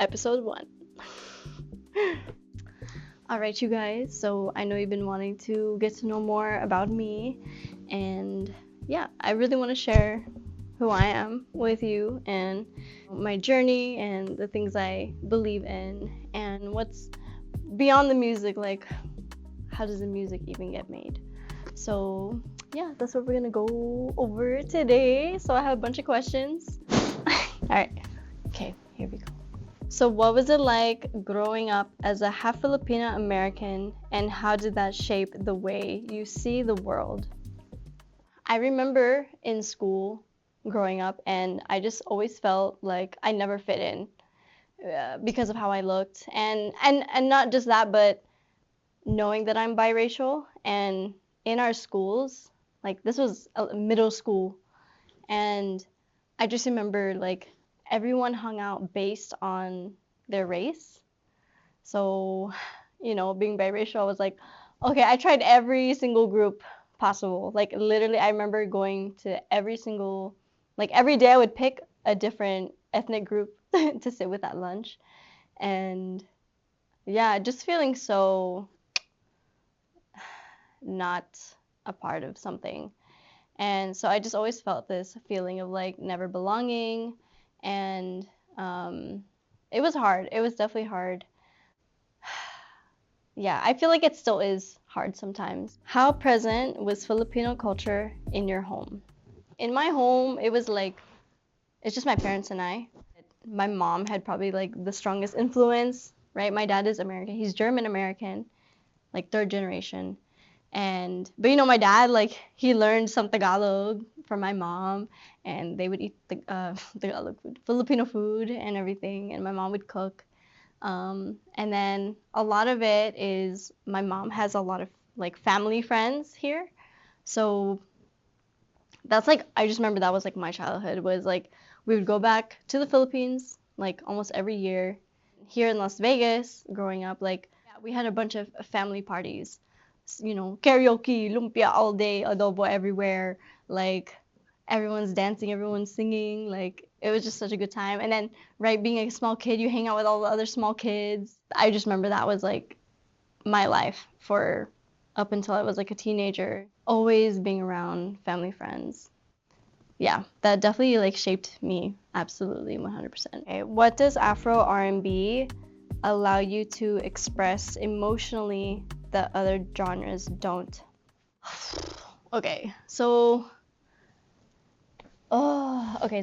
episode 1. Alright, you guys, so I know you've been wanting to get to know more about me, and yeah, I really want to share who I am with you and my journey and the things I believe in and what's beyond the music, like how does the music even get made. So yeah, that's what we're gonna go over today. So I have a bunch of questions. Alright, okay, here we go. So what was it like growing up as a half Filipino American, and how did that shape the way you see the world? I remember in school growing up, and I just always felt like I never fit in because of how I looked, and not just that, but knowing that I'm biracial, and in our schools, like this was middle school, and I just remember like everyone hung out based on their race. So, being biracial, I was like, okay, I tried every single group possible. Like literally, I remember going to every single, like every day I would pick a different ethnic group to sit with at lunch. And yeah, just feeling so not a part of something. And so I just always felt this feeling of like never belonging. And it was hard. It was definitely hard. Yeah, I feel like it still is hard sometimes. How present was Filipino culture in your home? In my home, it was like, it's just my parents and I. My mom had probably like the strongest influence, right? My dad is American. He's German American, like third generation. But my dad, like, he learned some Tagalog from my mom, and they would eat the Tagalog food, Filipino food, and everything, and my mom would cook. And then a lot of it is my mom has a lot of like family friends here, so that's like I just remember that was like my childhood was like we would go back to the Philippines like almost every year. Here in Las Vegas, growing up, like yeah, we had a bunch of family parties, karaoke, lumpia all day, adobo everywhere, like everyone's dancing, everyone's singing, like it was just such a good time. And then, right, being a small kid, you hang out with all the other small kids. I just remember that was like my life for up until I was like a teenager, always being around family friends. Yeah, that definitely like shaped me absolutely 100%. Okay, what does Afro R&B allow you to express emotionally that other genres don't? Okay, so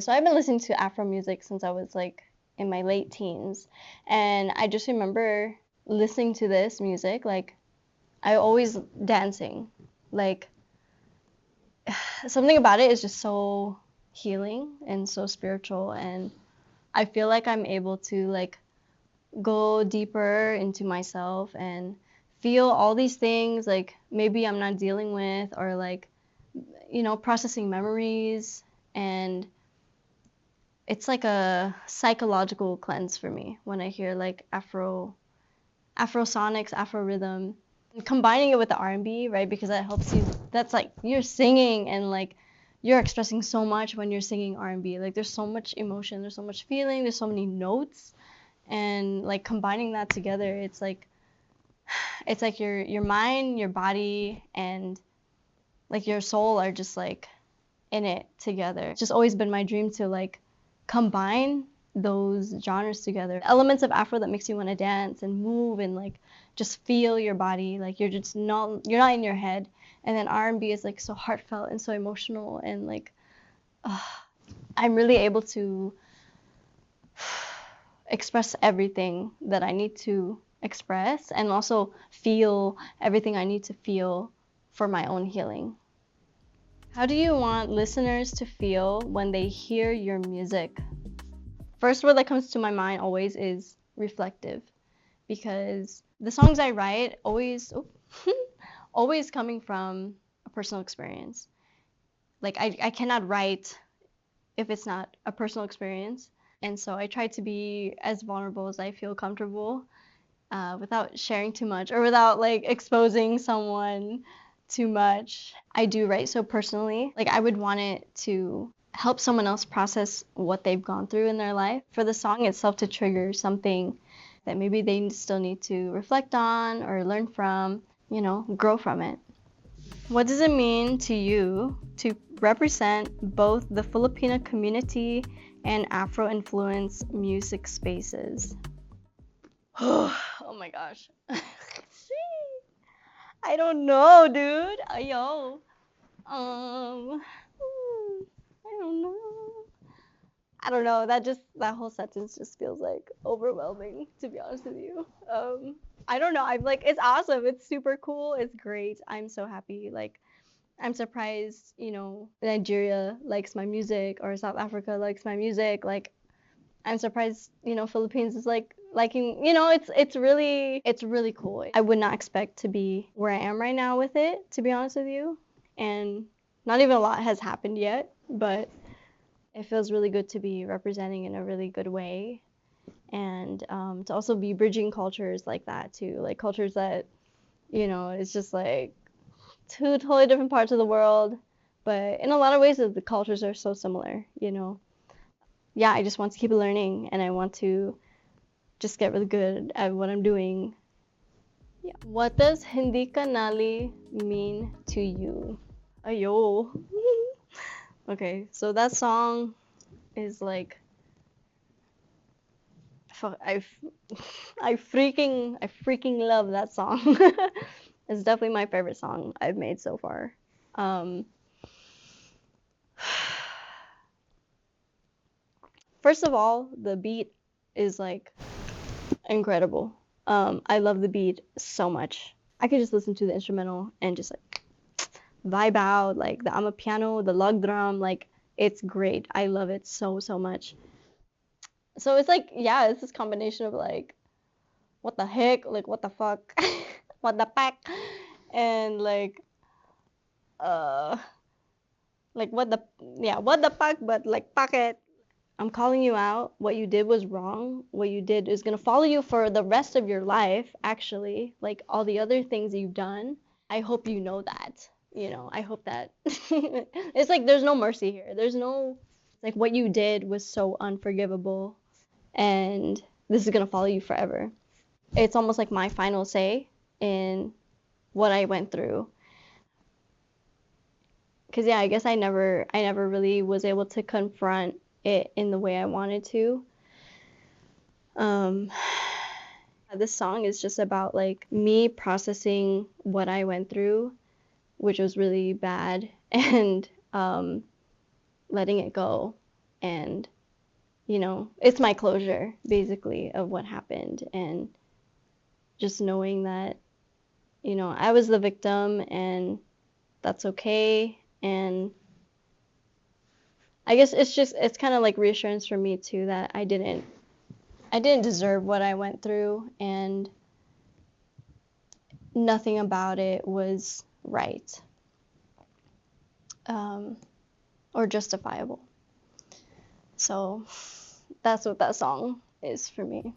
so I've been listening to Afro music since I was like in my late teens, and I just remember listening to this music like I always dancing, like something about it is just so healing and so spiritual, and I feel like I'm able to like go deeper into myself and feel all these things like maybe I'm not dealing with, or like processing memories, and it's like a psychological cleanse for me when I hear like Afro sonics, Afro rhythm, and combining it with the R&B, right? Because that helps you. That's like you're singing and like you're expressing so much when you're singing R&B. Like there's so much emotion, there's so much feeling, there's so many notes, and like combining that together, it's like your mind, your body, and like your soul are just like in it together. It's just always been my dream to like combine those genres together. Elements of Afro that makes you want to dance and move and like just feel your body, like you're not in your head. And then R&B is like so heartfelt and so emotional, and like I'm really able to express everything that I need to express, and also feel everything I need to feel for my own healing. How do you want listeners to feel when they hear your music? First word that comes to my mind always is reflective, because the songs I write always coming from a personal experience. Like I cannot write if it's not a personal experience. And so I try to be as vulnerable as I feel comfortable, without sharing too much or without like exposing someone too much. I do write so personally. Like I would want it to help someone else process what they've gone through in their life, for the song itself to trigger something that maybe they still need to reflect on or learn from, grow from it. What does it mean to you to represent both the Filipino community and Afro-influenced music spaces? Oh my gosh. I don't know, dude. Ayo. I don't know. I don't know. That whole sentence just feels like overwhelming, to be honest with you. I don't know. I'm like, it's awesome. It's super cool. It's great. I'm so happy. Like, I'm surprised, Nigeria likes my music or South Africa likes my music. Like, I'm surprised, Philippines is like liking, it's really cool. I would not expect to be where I am right now with it, to be honest with you. And not even a lot has happened yet, but it feels really good to be representing in a really good way. And to also be bridging cultures like that too, like cultures that, it's just like two totally different parts of the world, but in a lot of ways the cultures are so similar. Yeah, I just want to keep learning and I want to just get really good at what I'm doing. Yeah. What does Hindi Kanali mean to you? Ayo. Okay, so that song is like, I, I freaking love that song. It's definitely my favorite song I've made so far. First of all, the beat is like incredible. I love the beat so much. I could just listen to the instrumental and just like vibe out, like the amapiano, the log drum, like it's great. I love it so much. So it's like, yeah, it's this combination of like, what the heck, like what the fuck, what the pack, and uh, like what the fuck, but like pocket. I'm calling you out. What you did was wrong. What you did is gonna follow you for the rest of your life, actually. Like all the other things you've done. I hope you know that. I hope that it's like there's no mercy here. There's no like what you did was so unforgivable and this is gonna follow you forever. It's almost like my final say in what I went through. Cause yeah, I guess I never really was able to confront it in the way I wanted to. Um, this song is just about like me processing what I went through, which was really bad, and letting it go. And, it's my closure basically of what happened. And just knowing that, I was the victim and that's okay. And I guess it's kind of like reassurance for me too that I didn't deserve what I went through and nothing about it was right or justifiable. So that's what that song is for me.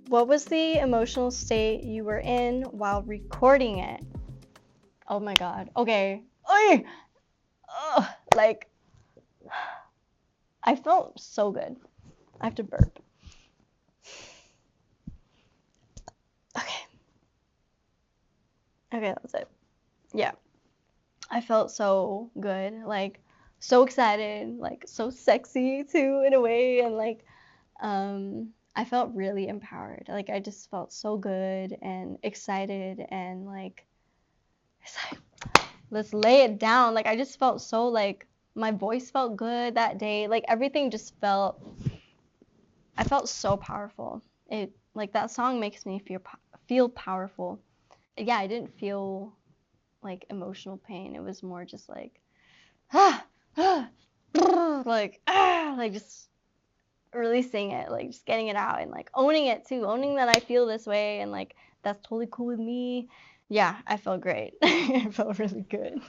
What was the emotional state you were in while recording it? Oh my god. Okay. Oy! Ugh, like, I felt so good. I have to burp. Okay. Okay, that's it. Yeah. I felt so good, like so excited, like so sexy too in a way, and like I felt really empowered. Like I just felt so good and excited and like it's like let's lay it down. Like I just felt so like my voice felt good that day. Like everything just I felt so powerful. It like that song makes me feel powerful. Yeah, I didn't feel like emotional pain. It was more just like like just releasing it, like just getting it out and like owning it too, owning that I feel this way and like that's totally cool with me. Yeah, I felt great. I felt really good.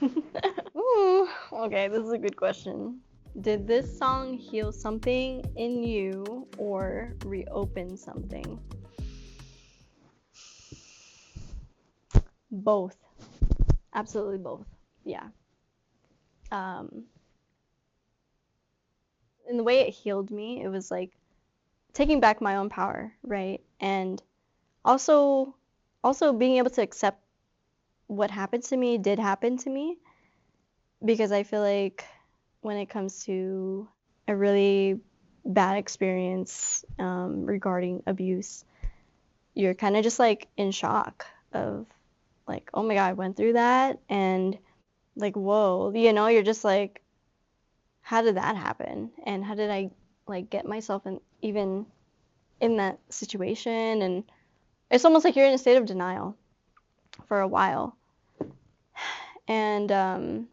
Ooh, okay, this is a good question. Did this song heal something in you or reopen something? Both. Absolutely both. Yeah. Um, in the way it healed me, it was like taking back my own power, right? And also also being able to accept what happened to me did happen to me, because I feel like when it comes to a really bad experience regarding abuse, you're kind of just like in shock of like, oh my God, I went through that, and like, whoa, you're just like, how did that happen? And how did I like get myself in even in that situation? And it's almost like you're in a state of denial for a while. And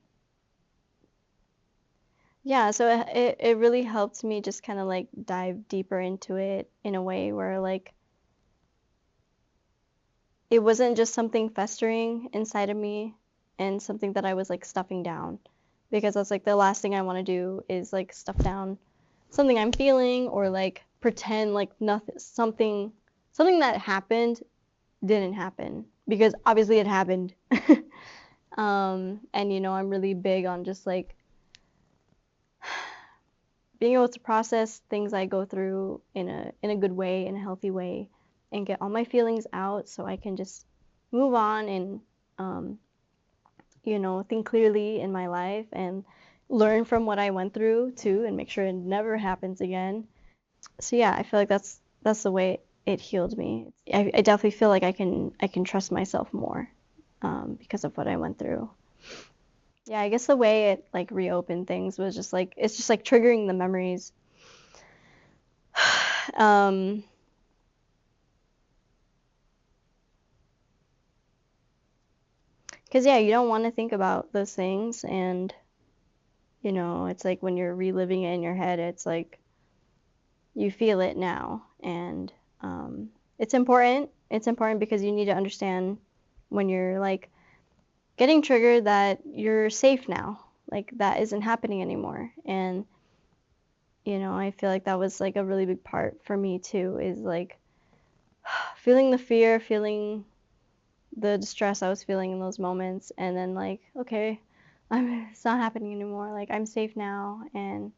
yeah, so it really helped me just kind of like dive deeper into it in a way where like it wasn't just something festering inside of me and something that I was like stuffing down, because that's like the last thing I want to do is like stuff down something I'm feeling, or like pretend like nothing, something that happened didn't happen, because obviously it happened. And I'm really big on just like being able to process things I go through in a good way, in a healthy way, and get all my feelings out so I can just move on and um, think clearly in my life and learn from what I went through too, and make sure it never happens again. So yeah, I feel like that's the way it healed me. I definitely feel like I can trust myself more because of what I went through. Yeah, I guess the way it like reopened things was just like it's just like triggering the memories. um, because yeah, you don't want to think about those things, and it's like when you're reliving it in your head, it's like you feel it now, and it's important. It's important because you need to understand when you're like getting triggered that you're safe now, like that isn't happening anymore. And I feel like that was like a really big part for me too, is like feeling the fear, feeling the distress I was feeling in those moments, and then like, okay, it's not happening anymore. Like I'm safe now, and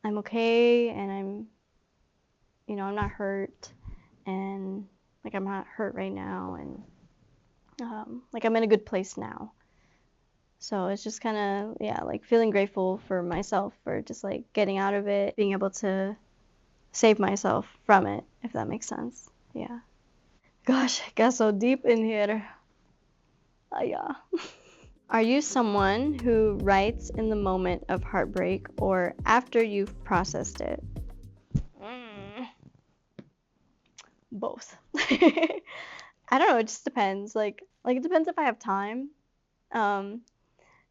I'm okay, and I'm not hurt, and like I'm not hurt right now, and like I'm in a good place now. So it's just kind of, yeah, like feeling grateful for myself for just like getting out of it, being able to save myself from it, if that makes sense. Yeah. Gosh, it got so deep in here. Yeah. Are you someone who writes in the moment of heartbreak or after you've processed it? Mm, both. I don't know, it just depends. Like it depends if I have time. Um,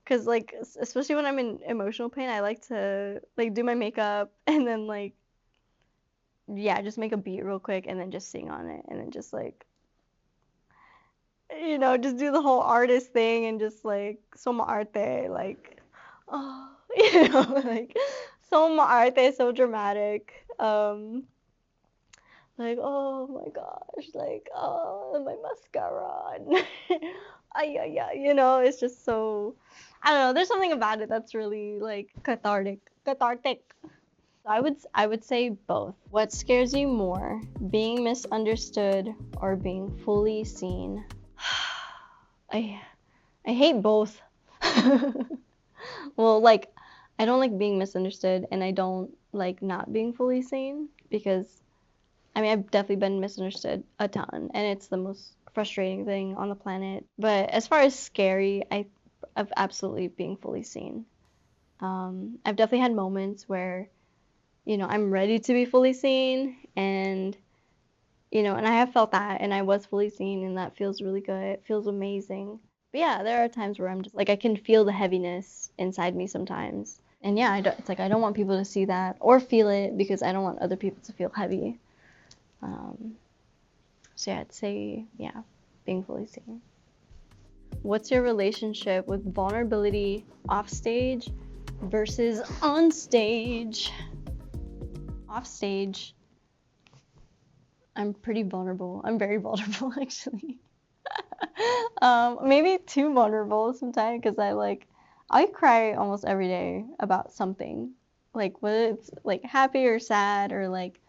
'Cause like especially when I'm in emotional pain, I like to like do my makeup and then like yeah, just make a beat real quick and then just sing on it, and then just like just do the whole artist thing and just like some arte, like oh, like some arte, so dramatic. Like oh my gosh, like oh my mascara. Ay, ay, ay, it's just so I don't know, there's something about it that's really like cathartic. I would say both. What scares you more, being misunderstood or being fully seen? I I hate both. Well, like I don't like being misunderstood, and I don't like not being fully seen, because I mean I've definitely been misunderstood a ton, and it's the most frustrating thing on the planet. But as far as scary, of absolutely being fully seen. I've definitely had moments where I'm ready to be fully seen, and and I have felt that, and I was fully seen, and that feels really good. It feels amazing. But yeah, there are times where I'm just like I can feel the heaviness inside me sometimes. And yeah, it's like I don't want people to see that or feel it, because I don't want other people to feel heavy. Um, so yeah, I'd say yeah, being fully seen. What's your relationship with vulnerability off stage versus on stage? Off stage, I'm pretty vulnerable. I'm very vulnerable, actually. Maybe too vulnerable sometimes, because I cry almost every day about something. Like whether it's like happy or sad or like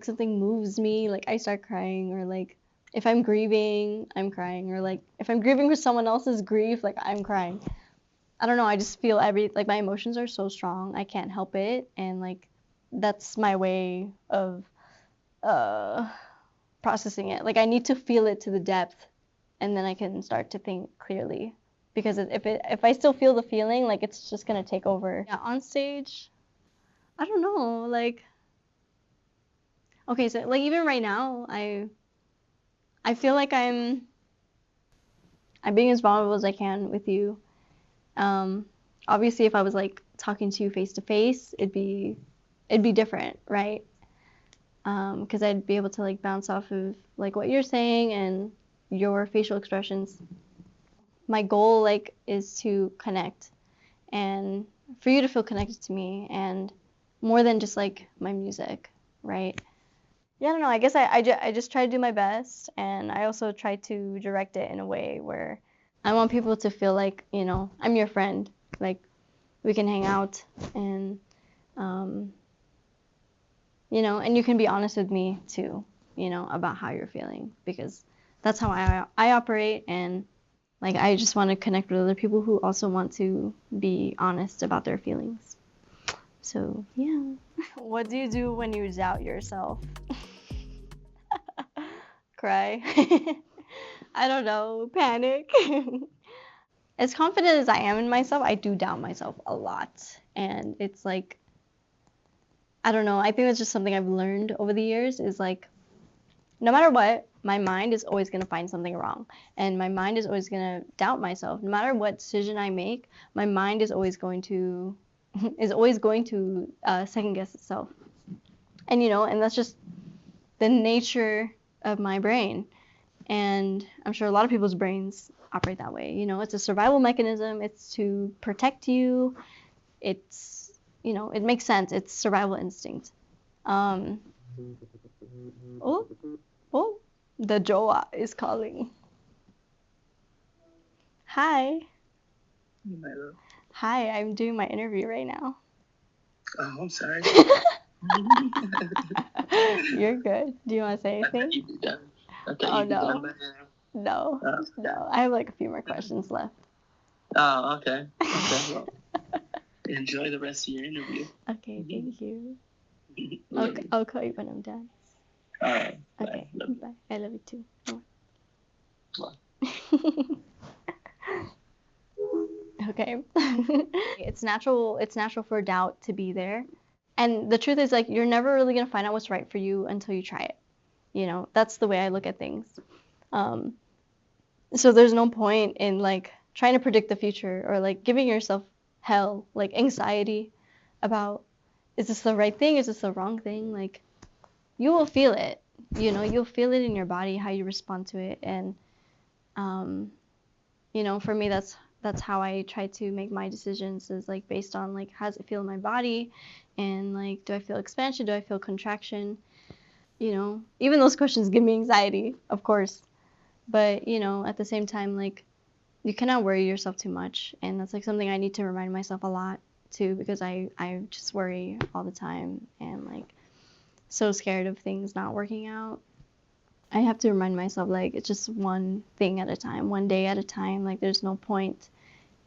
something moves me, like I start crying, or like if I'm grieving, I'm crying, or like if I'm grieving for someone else's grief, like I'm crying. I don't know, I just feel like my emotions are so strong, I can't help it, and like that's my way of uh processing it. Like I need to feel it to the depth and then I can start to think clearly. Because if I still feel the feeling, like it's just gonna take over. Yeah, on stage, I don't know, like okay, so like even right now, I feel like I'm being as vulnerable as I can with you. Um, Obviously, if I was like talking to you face to face, it'd be different, right? Because I'd be able to like bounce off of like what you're saying and your facial expressions. My goal like is to connect and for you to feel connected to me and more than just like my music, right? Yeah, I don't know. I guess I just try to do my best, and I also try to direct it in a way where I want people to feel like, I'm your friend. Like we can hang out and, um, and you can be honest with me too, about how you're feeling because that's how I operate. And like I just want to connect with other people who also want to be honest about their feelings. So, yeah. What do you do when you doubt yourself? Cry. I don't know, panic. As confident as I am in myself, I do doubt myself a lot. And it's like, I don't know, I think that's just something I've learned over the years is like, no matter what, my mind is always going to find something wrong. And my mind is always going to doubt myself. No matter what decision I make, my mind is always going to second guess itself. And that's just the nature of my brain. And I'm sure a lot of people's brains operate that way. It's a survival mechanism. It's to protect you. It makes sense. It's survival instinct. Um, oh, oh, the Joa is calling. Hi. Hello. Hi, I'm doing my interview right now. Oh, I'm sorry. You're good. Do you want to say I thought anything? you'd be done. I thought Oh, you'd be done no. by now. No. Oh, No. I have like a few more questions left. oh, okay. Okay. Well, enjoy the rest of your interview. Okay, thank you. Love Okay, you. I'll call you when I'm done. All right. Bye. Okay, Love you. bye. I love you too. Bye. Okay. It's natural for doubt to be there. And the truth is like you're never really going to find out what's right for you until you try it. That's the way I look at things. Um, so there's no point in like trying to predict the future or like giving yourself hell, like anxiety about is this the right thing? Is this the wrong thing? Like you will feel it. You'll feel it in your body how you respond to it. And um, for me that's how I try to make my decisions is like based on like how does it feel in my body and like do I feel expansion, do I feel contraction, even those questions give me anxiety, of course, but at the same time like you cannot worry yourself too much, and that's like something I need to remind myself a lot too because I just worry all the time and like so scared of things not working out. I have to remind myself like it's just one thing at a time, one day at a time. Like there's no point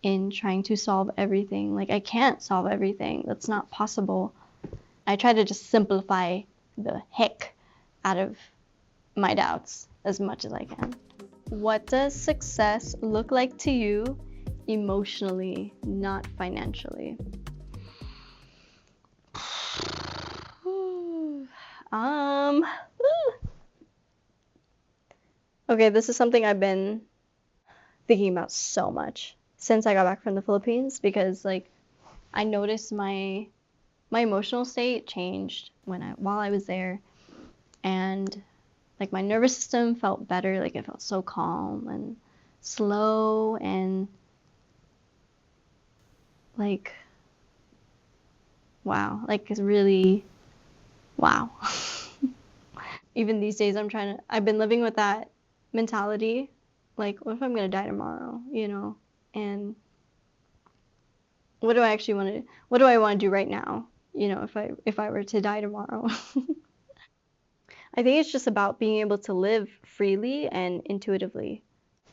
in trying to solve everything. Like I can't solve everything. That's not possible. I try to just simplify the heck out of my doubts as much as I can. What does success look like to you emotionally, not financially? um okay, this is something I've been thinking about so much since I got back from the Philippines because like I noticed my emotional state changed while I was there, and like my nervous system felt better, like it felt so calm and slow and like wow, like it's really wow. Even these days I've been living with that mentality, like what if I'm gonna die tomorrow, and what do I actually want to what do I want to do right now? If I were to die tomorrow. I think it's just about being able to live freely and intuitively.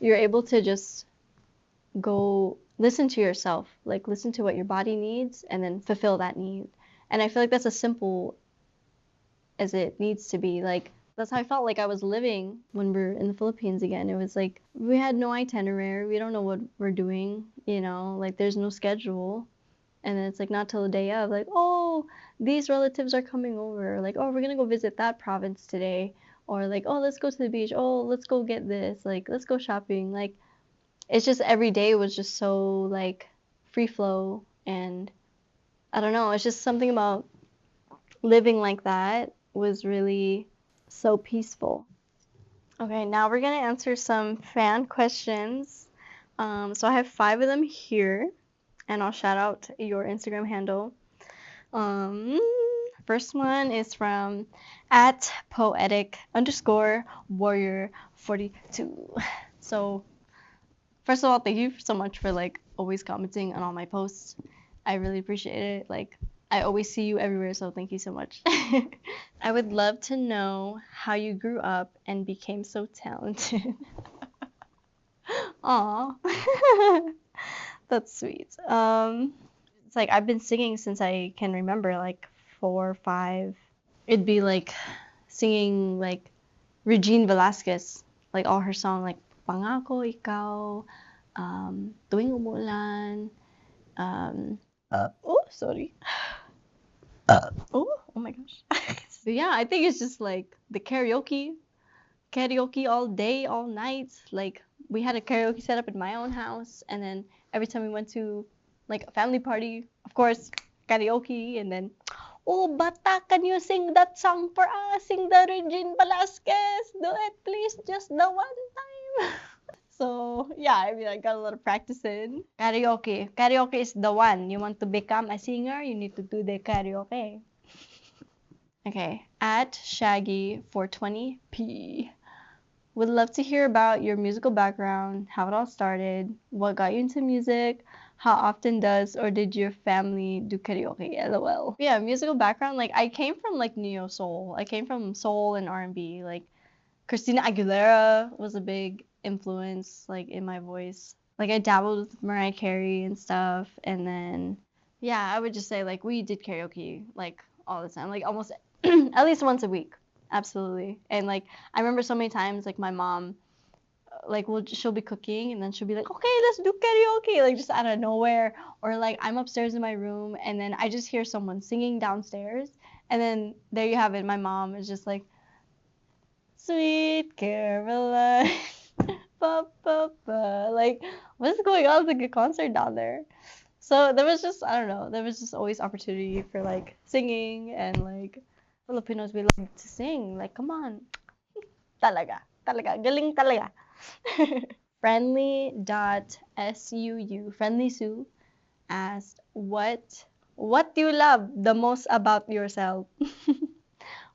You're able to just go listen to yourself, like listen to what your body needs and then fulfill that need. And I feel like that's as simple as it needs to be. Like that's how I felt like I was living when we're in the Philippines again. It was like we had no itinerary. We don't know what we're doing, like there's no schedule. And then it's like not till the day of, like, oh, these relatives are coming over. Like, oh, we're gonna go visit that province today. Or like, oh, let's go to the beach. Oh, let's go get this. Like, let's go shopping. Like, it's just every day was just so like free flow, and I don't know, it's just something about living like that was really so peaceful. Okay, now we're gonna answer some fan questions. So I have 5 of them here, and I'll shout out your Instagram handle. Um, First one is from at poetic underscore warrior 42. So first of all, thank you so much for like always commenting on all my posts. I really appreciate it. Like I always see you everywhere, so thank you so much. I would love to know how you grew up and became so talented. Aw. That's sweet. It's like I've been singing since I can remember, like 4 or 5. It'd be like singing like Regine Velasquez, like all her song, like Pangako Ikaw, Tuwing Umulan, um, oh, sorry. Oh my gosh. But yeah, I think it's just like the karaoke all day, all night. Like we had a karaoke set up in my own house, and then every time we went to like a family party, of course, karaoke, and then oh, Bata, can you sing that song for us? Sing the Regine Velasquez. Do it, please, just the one time. So, yeah, I mean, I got a lot of practice in. Karaoke. Karaoke is the one. You want to become a singer, you need to do the karaoke. Okay, at Shaggy420p. Would love to hear about your musical background, how it all started, what got you into music, how often does or did your family do karaoke? LOL. Yeah, musical background, like I came from like neo soul. I came from soul and R&B. Like Christina Aguilera was a big influence like in my voice. Like I dabbled with Mariah Carey and stuff, and then yeah, I would just say like we did karaoke like all the time, like almost at least once a week. Absolutely. And like I remember so many times like my mom like she'll be cooking and then she'll be like, "Okay, let's do karaoke." Like just out of nowhere, or like I'm upstairs in my room and then I just hear someone singing downstairs, and then there you have it. My mom is just like, "Sweet Caroline." Ba, ba, ba. Like, what's going on? It's like a concert down there. So there was just, I don't know, there was just always opportunity for like singing, and like Filipinos, we love to sing. Like, come on. Talaga. Talaga. Galing talaga. Friendly Sue asked, what do you love the most about yourself?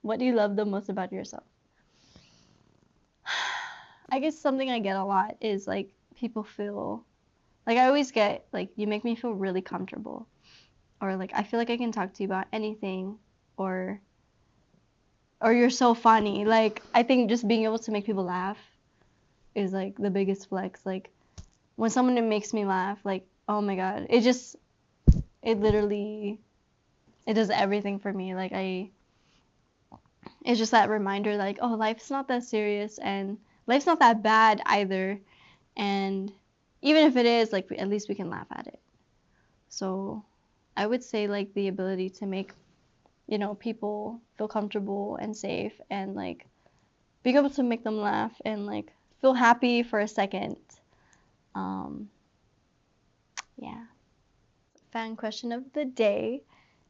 What do you love the most about yourself? I guess something I get a lot is like people feel like I always get like you make me feel really comfortable, or like I feel like I can talk to you about anything, or you're so funny. Like I think just being able to make people laugh is like the biggest flex. Like when someone makes me laugh, like oh my god, it literally it does everything for me. Like it's just that reminder like oh, life's not that serious and life's not that bad either, and even if it is, like at least we can laugh at it. So I would say like the ability to make people feel comfortable and safe, and like being able to make them laugh and like feel happy for a second. um yeah. Fan question of the day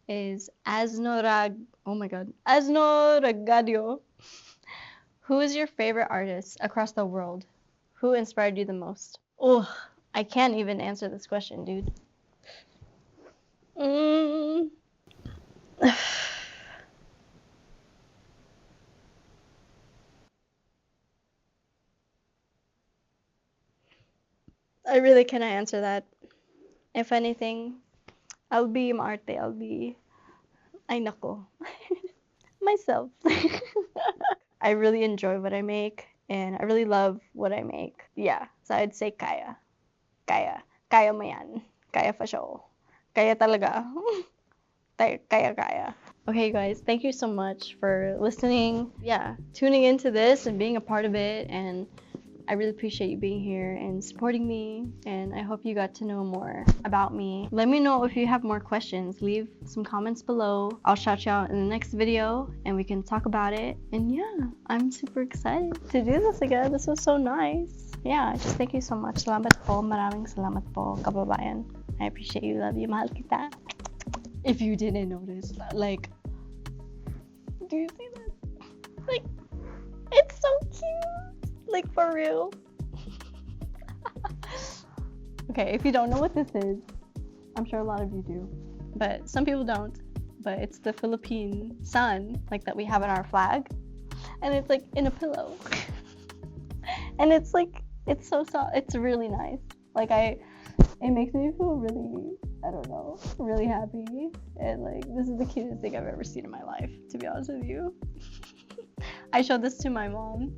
is oh my god, Asnoragadio. Who is your favorite artist across the world? Who inspired you the most? Oh, I can't even answer this question, dude. mm. I really cannot answer that. If anything, I'll be maarte. I'll be, ay nako, myself. I really enjoy what I make, and I really love what I make. Yeah, so I'd say kaya. Kaya. Kaya mo yan. Kaya for sure. Kaya talaga. Kaya, kaya. Okay, guys, thank you so much for listening. Yeah, tuning into this and being a part of it. And I really appreciate you being here and supporting me. And I hope you got to know more about me. Let me know if you have more questions. Leave some comments below. I'll shout you out in the next video and we can talk about it. And yeah, I'm super excited to do this again. This was so nice. Yeah, just thank you so much. Salamat po. Maraming salamat po, kababayan. I appreciate you. Love you. Mahal kita. If you didn't notice, like, do you see that? Like, it's so cute. Like, for real. Okay, if you don't know what this is, I'm sure a lot of you do, but some people don't. But it's the Philippine sun, like that we have in our flag, and it's like in a pillow. And it's like, it's so soft. It's really nice. Like, it makes me feel really, I don't know, really happy. And like, this is the cutest thing I've ever seen in my life, to be honest with you. I showed this to my mom,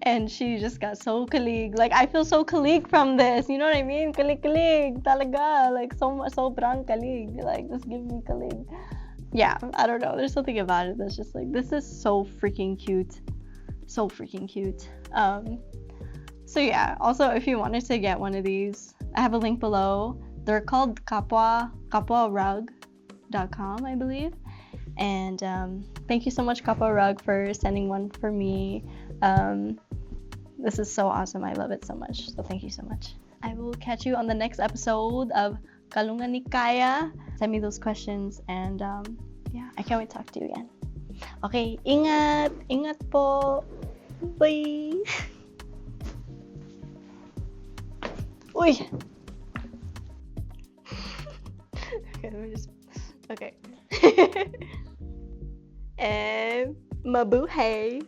and she just got so kalig. Like, I feel so kalig from this. You know what I mean? Kalig talaga. Like, so much, sobrang kalig. Like, just give me kalig. Yeah, I don't know. There's something about it that's just like, this is so freaking cute. So freaking cute. So yeah, also if you wanted to get one of these, I have a link below. They're called kapwarug.com, I believe. And thank you so much, Kapwa Rug, for sending one for me. This is so awesome. I love it so much. So thank you so much. I will catch you on the next episode of Kanlungan ni Kaya. Send me those questions, and yeah, I can't wait to talk to you again. Okay, ingat! Ingat po! Bye! Uy! Okay, let me just... Okay. And mabuhay!